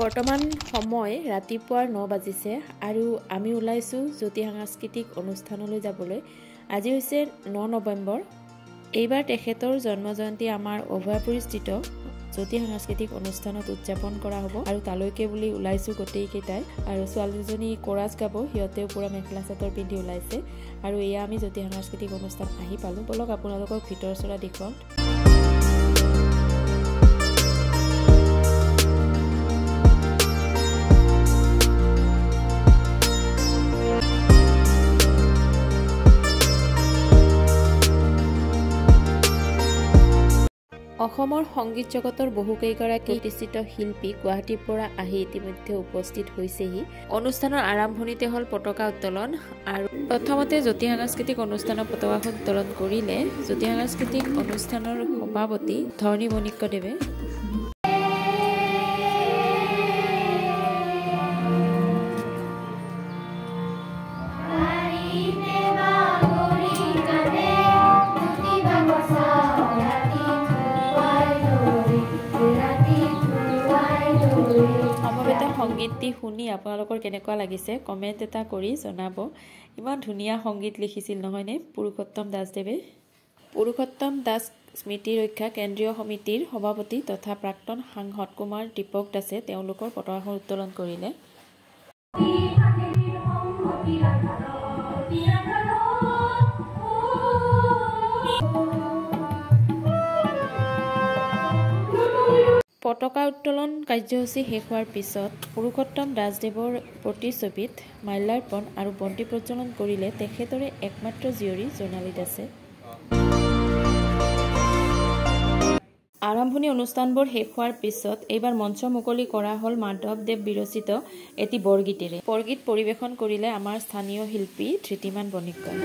বৰ্তমান সময় ৰাতিপুৱাৰ 9 বাজিছে আৰু আমি ওলাইছোঁ জ্যোতি সাংস্কৃতিক অনুষ্ঠানলৈ যাবলৈ। আজি হৈছে 9 নৱেম্বৰ। এইবাৰ তেখেতৰ জন্মজয়ন্তী আমাৰ অভয়াপুৰীস্থিত জ্যোতি সাংস্কৃতিক অনুষ্ঠানত উদযাপন কৰা হ'ব আৰু তালৈকে বুলি ওলাইছোঁ গোটেইকেইটাই। আৰু ছোৱালীজনী কোৰাছ গাব, সিহঁতেও পুৰা মেখেলা চাদৰ পিন্ধি ওলাইছে। আৰু এয়া আমি জ্যোতি সাংস্কৃতিক অনুষ্ঠান আহি পালোঁ। বলক আপোনালোকক ভিতৰ চৰা দেখুৱাম। অসমৰ সংগীত জগতৰ বহুকেইগৰাকী প্ৰতিষ্ঠিত শিল্পী গুৱাহাটীৰ পৰা আহি ইতিমধ্যে উপস্থিত হৈছেহি। অনুষ্ঠানৰ আৰম্ভণিতে হ'ল পতাকা উত্তোলন আৰু প্ৰথমতে জ্যোতি সাংস্কৃতিক অনুষ্ঠানৰ পতাকাখন উত্তোলন কৰিলে জ্যোতি সাংস্কৃতিক অনুষ্ঠানৰ সভাপতি ধৰণী মণিক্যদেৱে। সংগীতটি শুনি আপোনালোকৰ কেনেকুৱা লাগিছে কমেণ্ট এটা কৰি জনাব। ইমান ধুনীয়া সংগীত লিখিছিল নহয়নে পুৰুষোত্তম দাসদেৱে। পুৰুষোত্তম দাস স্মৃতি ৰক্ষা কেন্দ্ৰীয় সমিতিৰ সভাপতি তথা প্ৰাক্তন সাংসদ কুমাৰ দীপক দাসে তেওঁলোকৰ পতাকাখন উত্তোলন কৰিলে। পতাকা উত্তোলন কাৰ্যসূচী শেষ হোৱাৰ পিছত পুৰুষোত্তম দাসদেৱৰ প্ৰতিচ্ছবিত মাল্যাৰ্পণ আৰু বন্তি প্ৰজ্বলন কৰিলে তেখেতৰে একমাত্ৰ জীয়ৰী জোনালী দাসে। আৰম্ভণি অনুষ্ঠানবোৰ শেষ হোৱাৰ পিছত এইবাৰ মঞ্চ মুকলি কৰা হ'ল মাধৱদেৱ বিৰচিত এটি বৰগীতেৰে। বৰগীত পৰিৱেশন কৰিলে আমাৰ স্থানীয় শিল্পী ধৃতিমান বণিকগড়।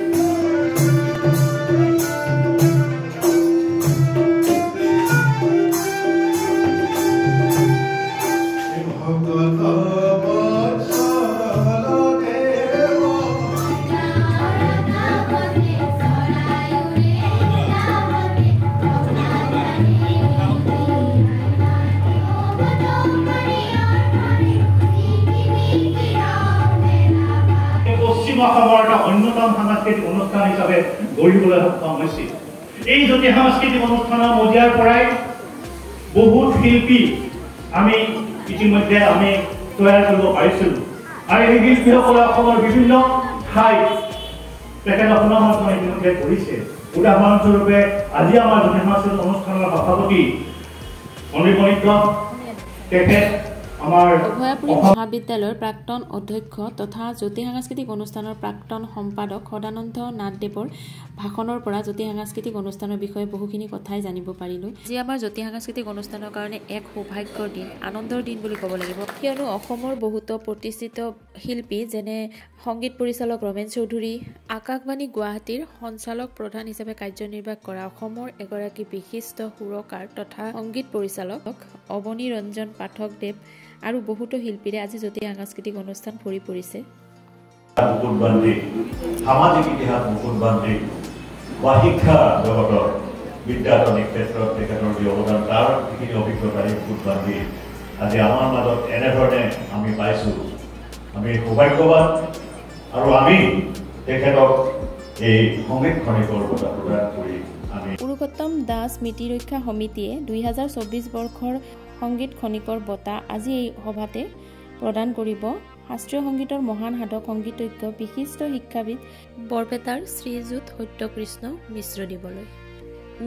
অসমৰ এটা অন্যতম সাংস্কৃতিক অনুষ্ঠান হিচাপে গঢ়িবলৈ সক্ষম হৈছিল। এই জ্যোতি সাংস্কৃতিক অনুষ্ঠানৰ মজিয়াৰ পৰাই বহুত শিল্পী আমি ইতিমধ্যে তৈয়াৰ কৰিব পাৰিছিলোঁ আৰু এই শিল্পীসকলে অসমৰ বিভিন্ন ঠাইত তেখেতৰ সুনাম অৰ্জন ইতিমধ্যে কৰিছে। উদাহৰণস্বৰূপে আজি আমাৰ জ্যোতি সাংস্কৃতিক অনুষ্ঠানৰ সভাপতি ধৰণী মণিক্যদেৱ তেখেত অভয়াপুৰী মহাবিদ্যালয়ৰ প্ৰাক্তন অধ্যক্ষ তথা জ্যোতি সাংস্কৃতিক অনুষ্ঠানৰ প্ৰাক্তন সম্পাদক সদানন্দ নাথদেৱৰ ভাষণৰ পৰা জ্যোতি সাংস্কৃতিক অনুষ্ঠানৰ বিষয়ে বহুখিনি কথাই জানিব পাৰিলোঁ। যি আমাৰ জ্যোতি সাংস্কৃতিক অনুষ্ঠানৰ কাৰণে এক সৌভাগ্যৰ দিন, আনন্দৰ দিন বুলি ক'ব লাগিব। কিয়নো অসমৰ বহুতো প্ৰতিষ্ঠিত শিল্পী যেনে সংগীত পৰিচালক ৰমেন চৌধুৰী, আকাশবাণী গুৱাহাটীৰ সঞ্চালক প্ৰধান হিচাপে কাৰ্যনিৰ্বাহ কৰা অসমৰ এগৰাকী বিশিষ্ট সুৰকাৰ তথা সংগীত পৰিচালক অৱনী ৰঞ্জন পাঠকদেৱ আৰু বহুতো শিল্পীৰে আজি জ্যোতি সাংস্কৃতিক অনুষ্ঠান ভৰি পৰিছে। সামাজিক ইতিহাস মুকুটবান্ধী বা শিক্ষা জগতৰ বিদ্যাধনিক ক্ষেত্ৰত তেখেতৰ যি অৱদান তাৰ যিখিনি অভিজ্ঞতাৰে মুকুটবান্ধী আজি আমাৰ মাজত এনেধৰণে আমি পাইছোঁ। আমি সৌভাগ্যৱান আৰু আমি তেখেতক এই সংগীত খনিকৰ বঁটা প্ৰদান কৰি আমি পুৰুষোত্তম দাস স্মৃতি ৰক্ষা সমিতিয়ে 2024 বৰ্ষৰ সংগীত খনিকৰ বঁটা আজি এই সভাতে প্ৰদান কৰিব শাস্ত্ৰীয় সংগীতৰ মহান সাধক সংগীতজ্ঞ বিশিষ্ট শিক্ষাবিদ বৰপেটাৰ শ্ৰীযুত সত্যকৃষ্ণ মিশ্ৰদেৱলৈ।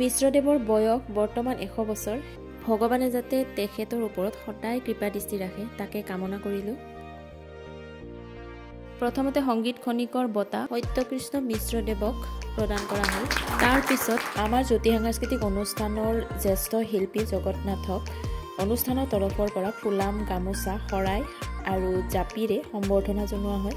মিশ্ৰদেৱৰ বয়স বৰ্তমান 100 বছৰ। ভগৱানে যাতে তেখেতৰ ওপৰত সদায় কৃপা দৃষ্টি ৰাখে তাকে কামনা কৰিলোঁ। প্ৰথমতে সংগীত খনিকৰ বঁটা সত্যকৃষ্ণ মিশ্ৰদেৱক প্ৰদান কৰা হ'ল। তাৰ পিছত আমাৰ জ্যোতি সাংস্কৃতিক অনুষ্ঠানৰ জ্যেষ্ঠ শিল্পী জগন্নাথক অনুষ্ঠানৰ তৰফৰ পৰা ফুলাম, গামোচা, শৰাই আৰু জাপিৰে সম্বৰ্ধনা জনোৱা হয়।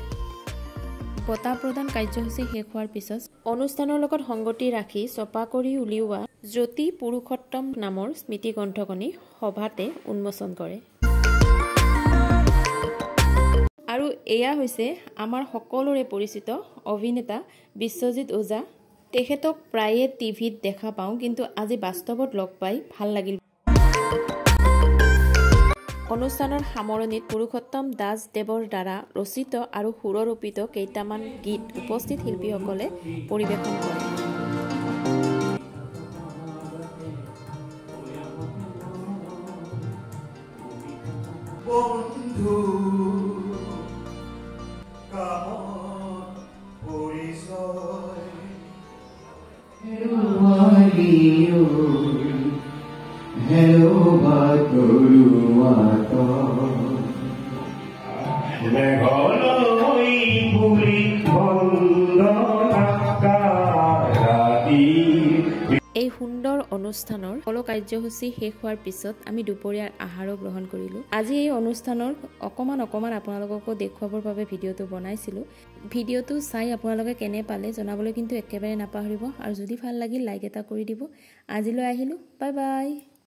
বঁটা প্ৰদান কাৰ্যসূচী শেষ হোৱাৰ পিছত অনুষ্ঠানৰ লগত সংগতি ৰাখি ছপা কৰি উলিওৱা জ্যোতি পুৰুষোত্তম নামৰ স্মৃতি গ্ৰন্থখনি সভাতে উন্মোচন কৰে। আৰু এয়া হৈছে আমাৰ সকলোৰে পৰিচিত অভিনেতা বিশ্বজিৎ ওজা। তেখেতক প্ৰায়ে টিভিত দেখা পাওঁ, কিন্তু আজি বাস্তৱত লগ পাই ভাল লাগিল। অনুষ্ঠানৰ সামৰণিত পুৰুষোত্তম দাস দেৱৰ দ্বাৰা ৰচিত আৰু সুৰৰূপিত কেইটামান গীত উপস্থিত শিল্পীসকলে পৰিৱেশন কৰে। এই সুন্দৰ অনুষ্ঠানৰ সকলো কাৰ্যসূচী শেষ হোৱাৰ পিছত আমি দুপৰীয়াৰ আহাৰো গ্ৰহণ কৰিলোঁ। আজি এই অনুষ্ঠানৰ অকণমান আপোনালোককো দেখুৱাবৰ বাবে ভিডিঅ'টো বনাইছিলোঁ। ভিডিঅ'টো চাই আপোনালোকে কেনে পালে জনাবলৈ কিন্তু একেবাৰে নাপাহৰিব আৰু যদি ভাল লাগিল লাইক এটা কৰি দিব। আজিলৈ আহিলোঁ, বাই বাই।